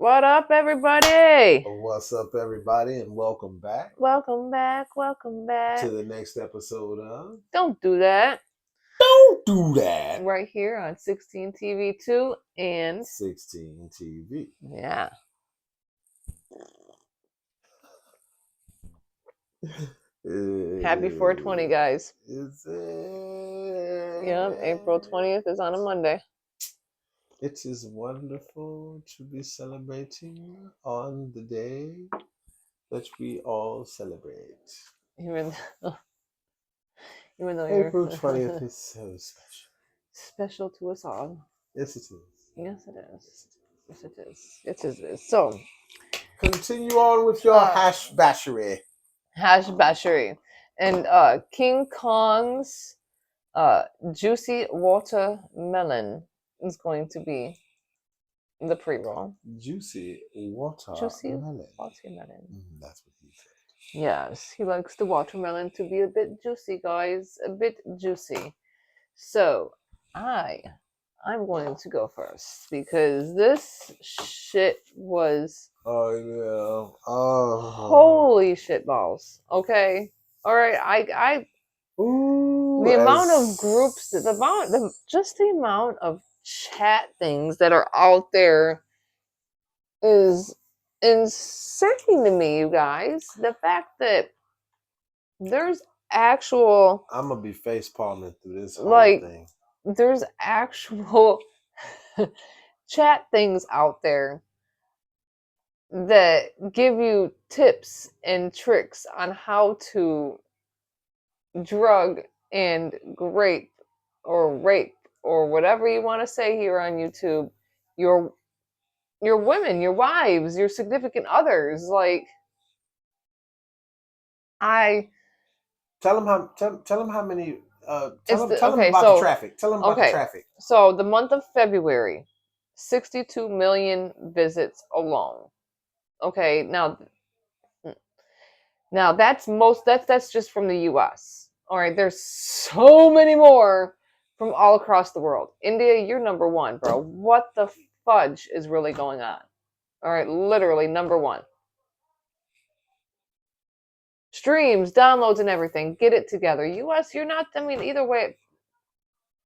What up, everybody? What's up, everybody, and welcome back Welcome back. Welcome back. to the next episode of Don't do that. Don't Do That Right here on 16 TV 2 and 16 TV. yeah. Happy 420, guys. Is it? Yep, April 20th is on a Monday. It is wonderful to be celebrating on the day that we all celebrate. Even though April you're 20th is so special. special to us all. Yes, it is. Yes, it is. Yes, it is. Yes, it is. So, continue on with your hash bashery. Hash bashery. And King Kong's juicy watermelon is going to be the pre-roll. Juicy watermelon. That's what he said. Yes, he likes the watermelon to be a bit juicy, guys. A bit juicy. So, I'm going to go first because this shit was holy shit balls. Okay. All right. The amount of groups, the amount of chat things that are out there is insane to me, you guys. The fact that there's actual, I'm gonna be face palming through this whole thing. There's actual chat things out there that give you tips and tricks on how to drug and rape or whatever you want to say here on YouTube your women, your wives, your significant others. Like, tell them how many. Tell them okay, about so, the traffic. Tell them about the traffic. So the month of February, 62 million visits alone. Okay, now that's just from the US. All right, there's so many more from all across the world. India, you're number one, bro. What the fudge is really going on? All right, literally number one. Streams, downloads, and everything. Get it together. US, you're not. I mean, either way,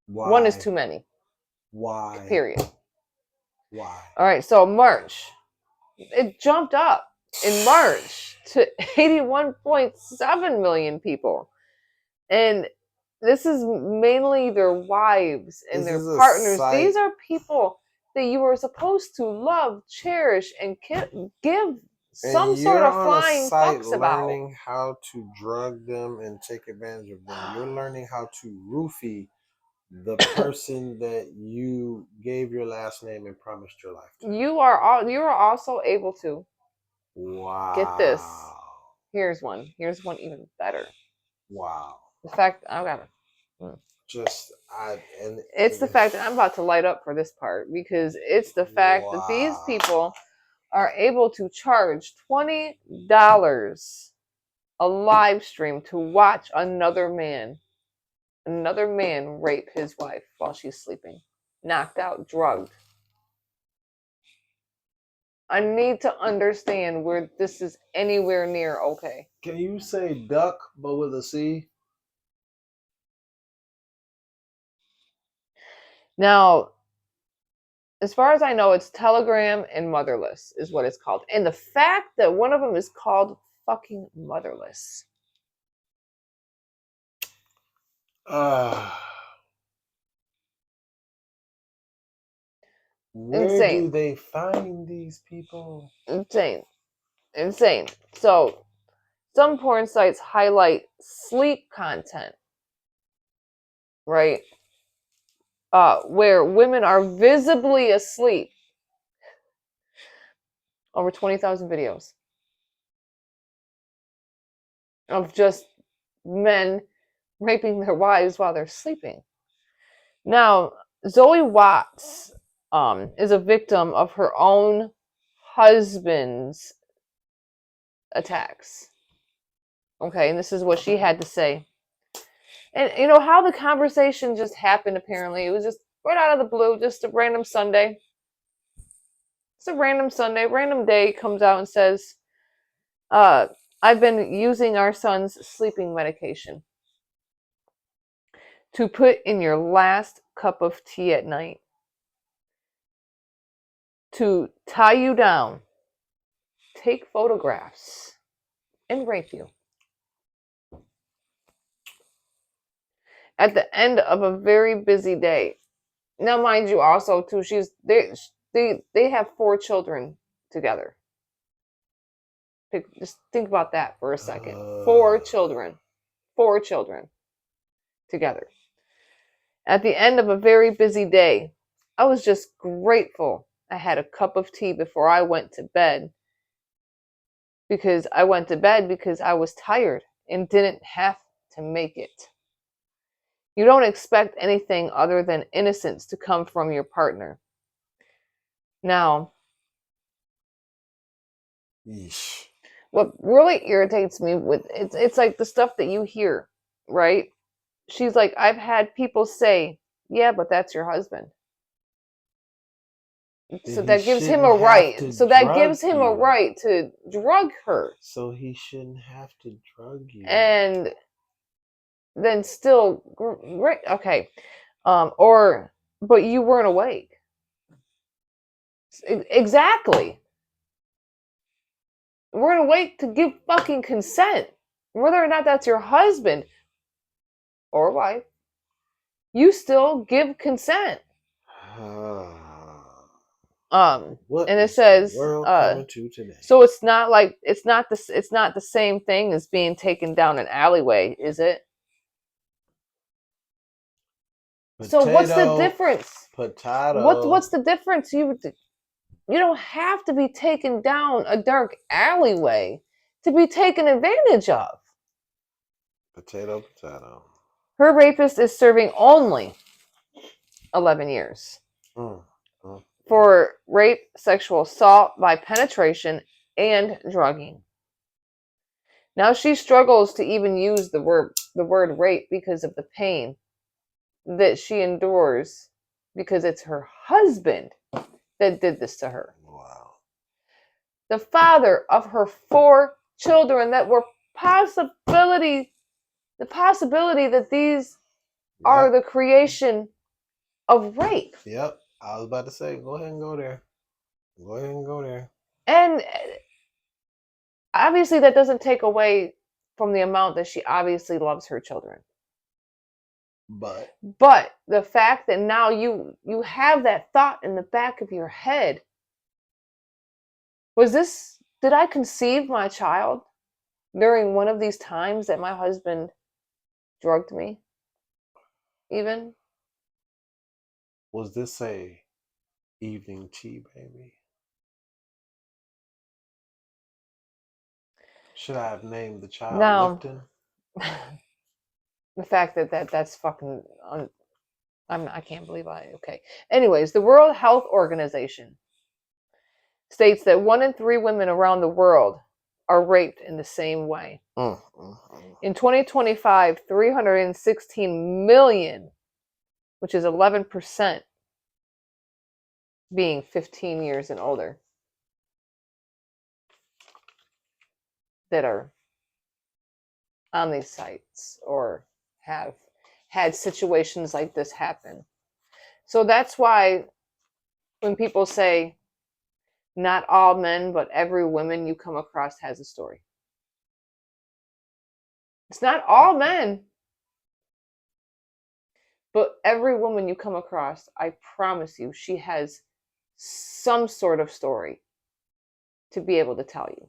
Why? One is too many. Why? Period. Why? All right, so March, it jumped up in March to 81.7 million people. And this is mainly their wives and their partners. These are people that you are supposed to love, cherish, and give some sort of flying fucks about. You're learning how to drug them and take advantage of them. You're learning how to roofie the person that you gave your last name and promised your life to. You are also able to. Wow. Get this. Here's one even better. Wow. The fact I got it. It's the fact that I'm about to light up for this part because it's the fact that these people are able to charge $20 a live stream to watch another man rape his wife while she's sleeping, knocked out, drugged. I need to understand where this is anywhere near okay. Can you say duck but with a C? Now, as far as I know, it's Telegram and Motherless is what it's called. And the fact that one of them is called fucking Motherless. Where do they find these people? Insane. So, some porn sites highlight sleep content, right? Where women are visibly asleep. Over 20,000 videos of just men raping their wives while they're sleeping. Now, Zoe Watts is a victim of her own husband's attacks. Okay, and this is what she had to say. And you know how the conversation just happened, apparently. It was just right out of the blue, just a random Sunday. It's a random Sunday, random day, comes out and says, I've been using our son's sleeping medication to put in your last cup of tea at night, to tie you down, take photographs, and rape you. At the end of a very busy day. Now, mind you, also too, they have 4 children together. Just think about that for a second. 4 children, 4 children together. At the end of a very busy day, I was just grateful I had a cup of tea before I went to bed, because I went to bed because I was tired and didn't have to make it. You don't expect anything other than innocence to come from your partner. Now, Yeesh. what really irritates me with it's like the stuff that you hear, right? She's like, I've had people say, yeah, but that's your husband. So He that gives him shouldn't a have right. to So that drug gives him a you. right to drug her. So he shouldn't have to drug you. And then still, great, okay. Or, but you weren't awake. Exactly. You weren't awake to give fucking consent. Whether or not that's your husband or wife, you still give consent. What And it is says, the world coming to today? so it's not like it's not the same thing as being taken down an alleyway, is it? Potato, So what's the difference? Potato. What's the difference? You don't have to be taken down a dark alleyway to be taken advantage of. Potato, potato. Her rapist is serving only 11 years for rape, sexual assault by penetration, and drugging. Now she struggles to even use the word rape because of the pain that she endures, because it's her husband that did this to her. Wow. The father of her 4 children that were the possibility that these are the creation of rape. Yep. I was about to say, go ahead and go there. Go ahead and go there. And obviously that doesn't take away from the amount that she obviously loves her children. But the fact that now you have that thought in the back of your head, did I conceive my child during one of these times that my husband drugged me? Even? Was this a evening tea, baby? Should I have named the child Now, Lipton? the fact that's fucking I can't believe okay. Anyways, the World Health Organization states that 1 in 3 women around the world are raped in the same way. In 2025, 316 million, which is 11%, being 15 years and older, that are on these sites or have had situations like this happen. So that's why when people say not all men, but every woman you come across has a story. It's not all men, but every woman you come across, I promise you, she has some sort of story to be able to tell you.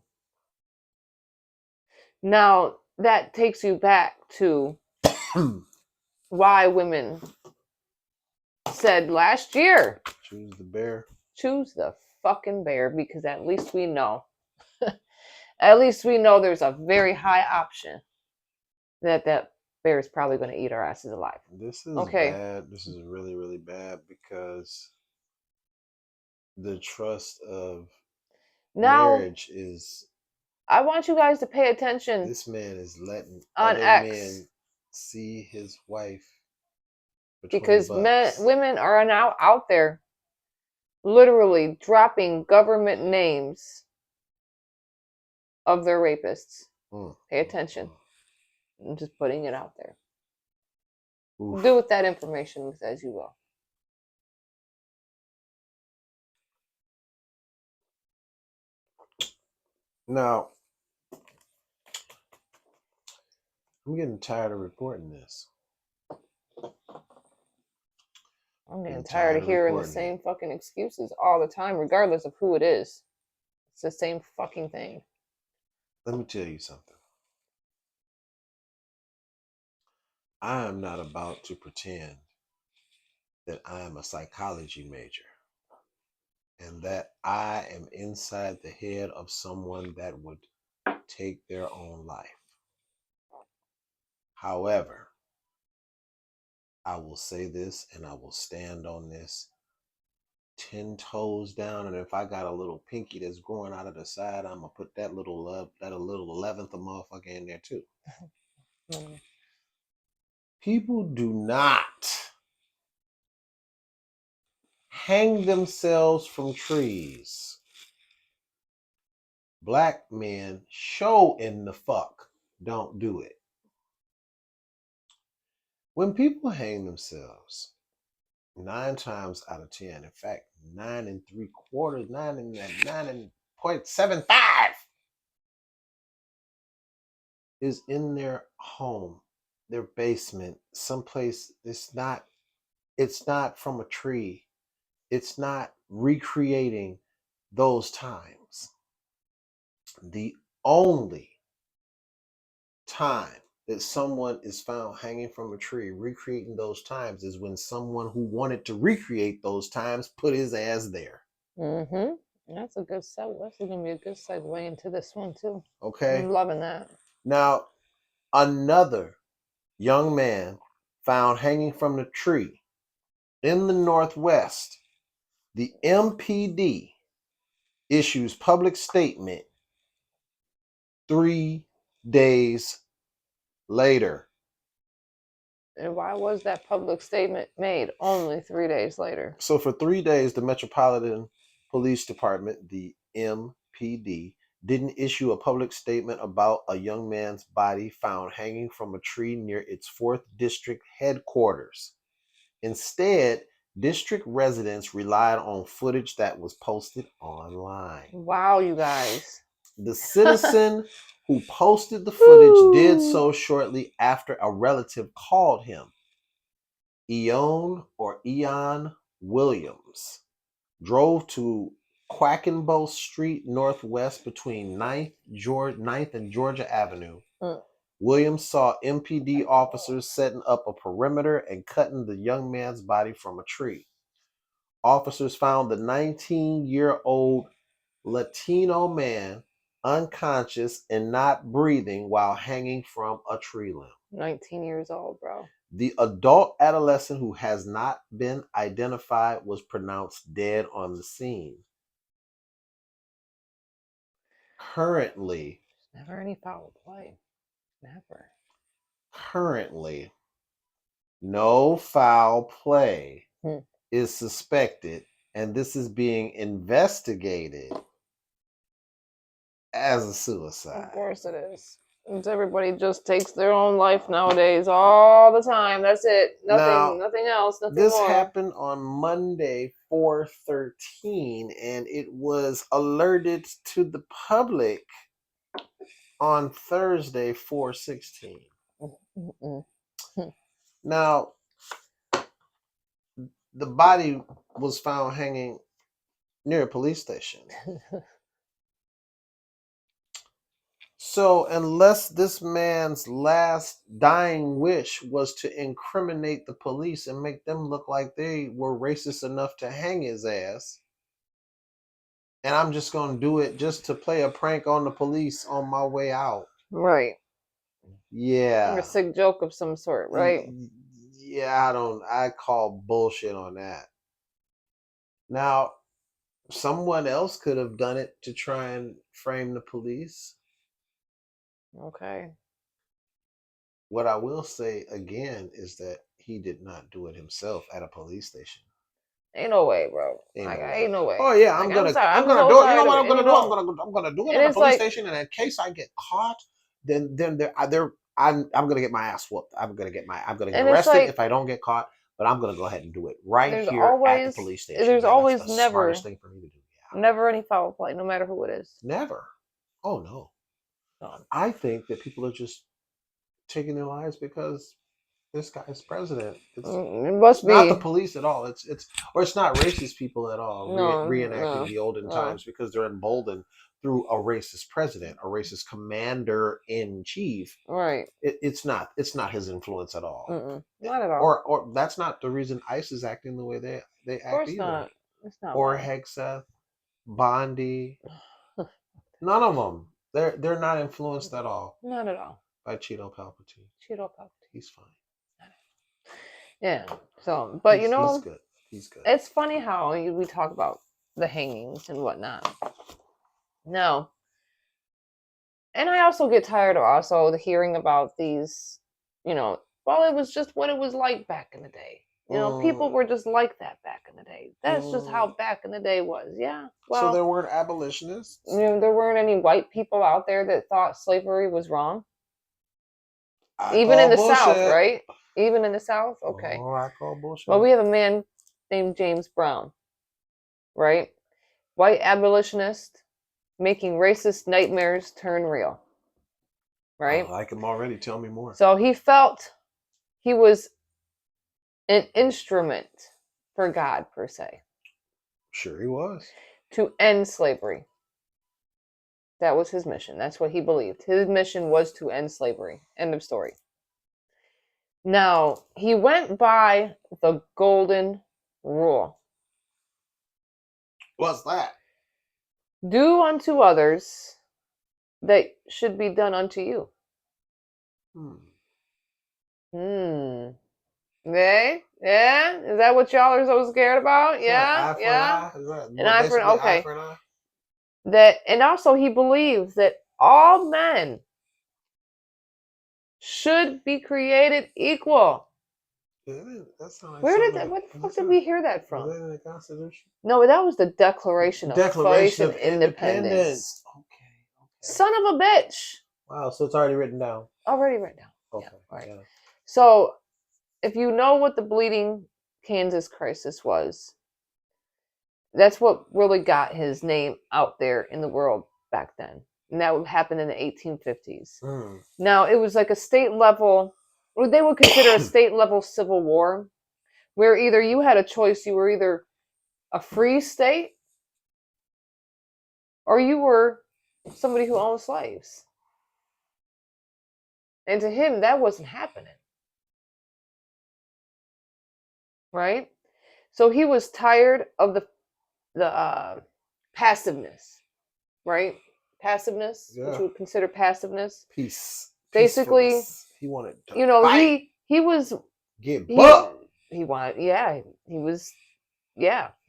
Now, that takes you back to why women said last year, choose the bear. Choose the fucking bear, because at least we know. At least we know there's a very high option that bear is probably going to eat our asses alive. This is bad. This is really, really bad, because the trust of marriage is... I want you guys to pay attention. This man is letting on other X men see his wife because women are now out there literally dropping government names of their rapists. Pay attention. I'm just putting it out there. Oof. Do with that information as you will. Now, I'm getting tired of reporting this. I'm getting tired of hearing the same fucking excuses all the time, regardless of who it is. It's the same fucking thing. Let me tell you something. I am not about to pretend that I am a psychology major and that I am inside the head of someone that would take their own life. However, I will say this and I will stand on this 10 toes down. And if I got a little pinky that's growing out of the side, I'm going to put that little 11th of motherfucker in there too. People do not hang themselves from trees. Black men show in the fuck don't do it. When people hang themselves, 9 times out of 10, in fact, 9 3/4, 9.75 is in their home, their basement, someplace. It's not from a tree. It's not recreating those times. The only time that someone is found hanging from a tree recreating those times is when someone who wanted to recreate those times put his ass there. Mm-hmm. That's a good segue. That's going to be a good segue into this one too. Okay. I'm loving that. Now, another young man found hanging from the tree in the Northwest. The MPD issues public statement 3 days later. And why was that public statement made only 3 days later? So for 3 days, the Metropolitan Police Department, the MPD, didn't issue a public statement about a young man's body found hanging from a tree near its 4th District headquarters. Instead, district residents relied on footage that was posted online. Wow, you guys. The citizen who posted the footage did so shortly after a relative called him. Eon Williams drove to Quackenbow Street Northwest between 9th and Georgia Avenue. Williams saw MPD officers setting up a perimeter and cutting the young man's body from a tree. Officers found the 19-year-old Latino man unconscious and not breathing while hanging from a tree limb. 19 years old, bro. The adult adolescent who has not been identified was pronounced dead on the scene. Currently, never any foul play. Never. Currently, no foul play is suspected, and this is being investigated as a suicide. Of course it is. Everybody just takes their own life nowadays all the time. That's it. Nothing else. Nothing this more. happened on Monday, 4/13, and it was alerted to the public on Thursday, 4/16. Now, the body was found hanging near a police station. So, unless this man's last dying wish was to incriminate the police and make them look like they were racist enough to hang his ass, and I'm just going to do it just to play a prank on the police on my way out. Right. Yeah. A sick joke of some sort, right? Yeah, I call bullshit on that. Now, someone else could have done it to try and frame the police. Okay. What I will say again is that he did not do it himself at a police station. Ain't no way, bro. Ain't Like, no way. ain't no way. Oh yeah, Like, I'm gonna sorry. I'm I'm gonna so do it. You know tired what of I'm it. gonna And do? it I'm won't. gonna do it And at the it's police like, station, and in case I get caught, then I'm gonna get my ass whooped. I'm gonna get and it's arrested like, if I don't get caught. But I'm gonna go ahead and do it right here at the police station. there's Yeah, that's always the smartest never, thing for me to do. Yeah, never any foul play, no matter who it is. never. Oh no, None. I think that people are just taking their lives because this guy's president. It must It's not the be. police at all. It's not racist people at all No, reenacting no, the olden no. times because they're emboldened through a racist president, a racist commander in chief. Right. It's not his influence at all. Not at all. Or that's not the reason ICE is acting the way they Of act course either. not. It's not Or why. Hegseth, Bondi, none of them. They're not influenced at all Not at all. by Cheeto Palpatine. Cheeto Palpatine. He's fine. Yeah. So, but he's good. He's good. it's funny how we talk about the hangings and whatnot. No. And I also get tired of also hearing about these, well, it was just what it was like back in the day. People were just like that back in the day. That's just how back in the day was. Yeah. Well, so there weren't abolitionists? there weren't any white people out there that thought slavery was wrong. I Even in the bullshit. South, right? Even in the South? Okay. Oh, I call bullshit. Well, we have a man named James Brown, right? White abolitionist making racist nightmares turn real, right? I like him already. Tell me more. So he felt he was an instrument for God, per se. Sure he was. To end slavery. That was his mission. That's what he believed. His mission was to end slavery. End of story. Now, he went by the golden rule. What's that? Do unto others that should be done unto you. Okay? Yeah? Is that what y'all are so scared about? Yeah? Yeah? An eye for an eye? Okay. That, and also he believes that all men should be created equal. What the fuck did we hear that from? Was that in the Constitution? No, that was the Declaration of Independence. Okay. Son of a bitch. Wow, so it's already written down. Already written down. Okay. Yeah, all right. Yeah. So, if you know what the Bleeding Kansas crisis was, that's what really got his name out there in the world back then. And that would happen in the 1850s. Now, it was like a state level, what they would consider a state level civil war, where either you had a choice, you were either a free state or you were somebody who owned slaves. And to him, that wasn't happening. Right? So he was tired of the passiveness, right? Passiveness, which you would consider passiveness. Peace. Basically, he wanted to fight. he was get bucked. He wanted, yeah, he was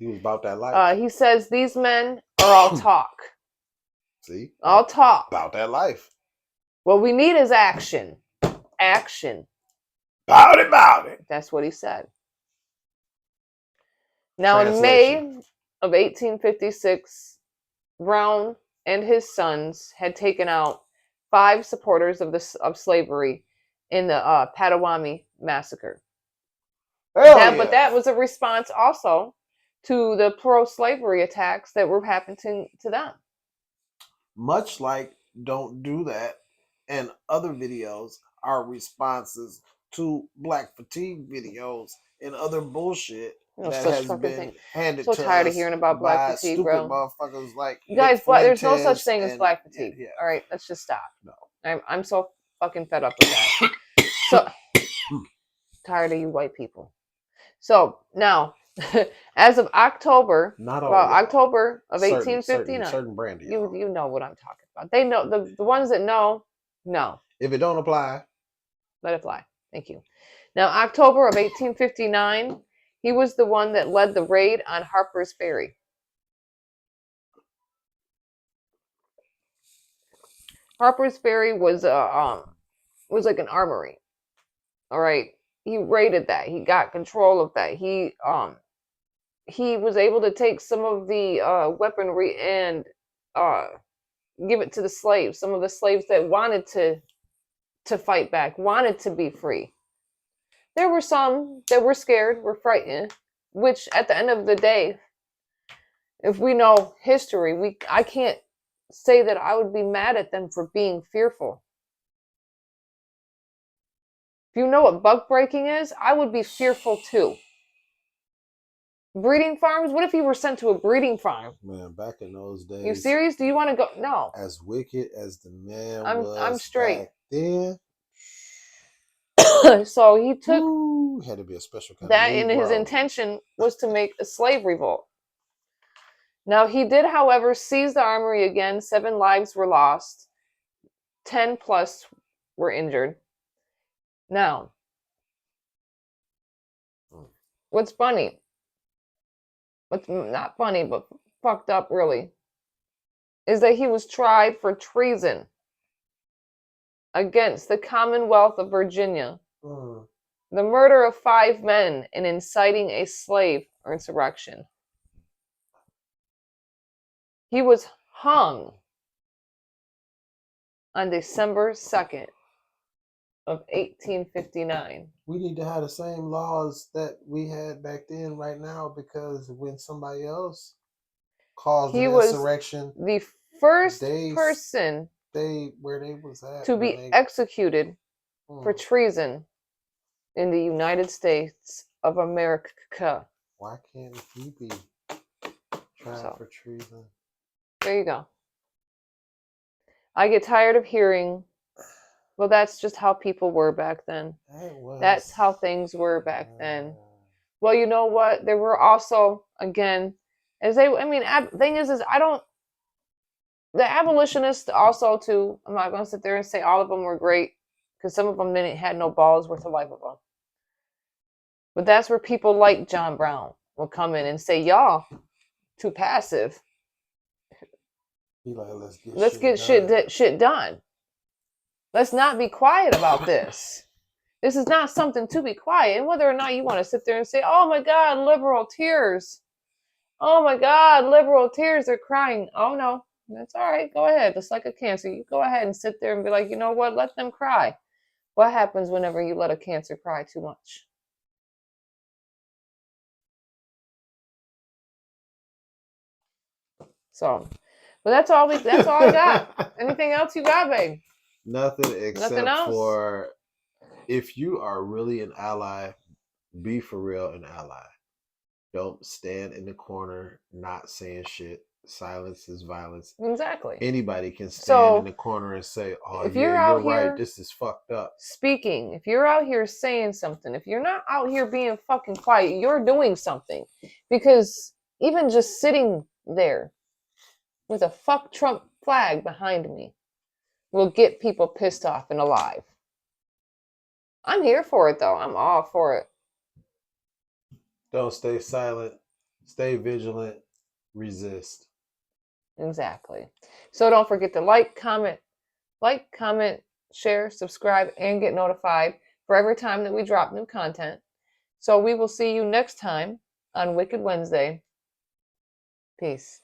about that life. He says these men are all talk. See? All talk. About that life. What we need is action. Action. About it. That's what he said. Now, in May of 1856, Brown and his sons had taken out 5 supporters of slavery in the Potawatomi massacre. But that was a response also to the pro-slavery attacks that were happening to them. Much like Don't Do That and other videos are responses to Black Fatigue videos and other bullshit that has been handed to us. So tired of hearing about Black Fatigue, stupid bro. Motherfuckers like guys, there's no such thing as Black Fatigue. Yeah. All right, let's just stop. No. I'm so fucking fed up with that. So tired of you white people. So now, as of October, October of 1859, certain brand. You know what I'm talking about. They know the ones that know. If it don't apply, let it fly. Thank you. Now, October of 1859, he was the one that led the raid on Harper's Ferry. Harper's Ferry was like an armory. All right, he raided that. He got control of that. He he was able to take some of the weaponry and give it to the slaves, some of the slaves that wanted to fight back, wanted to be free. There were some that were scared, were frightened, which at the end of the day, if we know history, I can't say that I would be mad at them for being fearful. If you know what bug breaking is, I would be fearful too. Breeding farms? What if you were sent to a breeding farm? Man, back in those days. You serious? Do you want to go? No. As wicked as the man I'm straight. back then. So he took had to be a special kind that, of and his intention was to make a slave revolt. Now he did, however, seize the armory again. 7 lives were lost. 10 plus were injured. Now, what's funny? What's not funny, but fucked up really, is that he was tried for treason against the Commonwealth of Virginia, the murder of 5 men, and inciting a slave or insurrection. He was hung on December 2nd of 1859. We need to have the same laws that we had back then right now, because when somebody else caused an insurrection, the first person where they was at to be executed for treason in the United States of America. Why can't he be tried for treason? There you go. I get tired of hearing, well, that's just how people were back then. That's how things were back then. Well, you know what? There were also, again, thing is the abolitionists also too, I'm not going to sit there and say all of them were great, because some of them had no balls worth the life of them. But that's where people like John Brown will come in and say, y'all too passive. Like, let's get shit done. Let's not be quiet about this. This is not something to be quiet. And whether or not you want to sit there and say, oh my God, liberal tears. Oh my God, liberal tears, they're crying. Oh no, that's all right. Go ahead. Just like a cancer. You go ahead and sit there and be like, you know what? Let them cry. What happens whenever you let a cancer cry too much? So, but that's all I got. Anything else you got, babe? Nothing except for, if you are really an ally, be for real an ally. Don't stand in the corner not saying shit. Silence is violence. Exactly. Anybody can stand in the corner and say, oh, if you're right, this is fucked up. Speaking, if you're out here saying something, if you're not out here being fucking quiet, you're doing something. Because even just sitting there with a fuck Trump flag behind me will get people pissed off and alive. I'm here for it, though. I'm all for it. Don't stay silent. Stay vigilant. Resist. Exactly. So don't forget to like, comment, share, subscribe, and get notified for every time that we drop new content. So we will see you next time on Wicked Wednesday. Peace.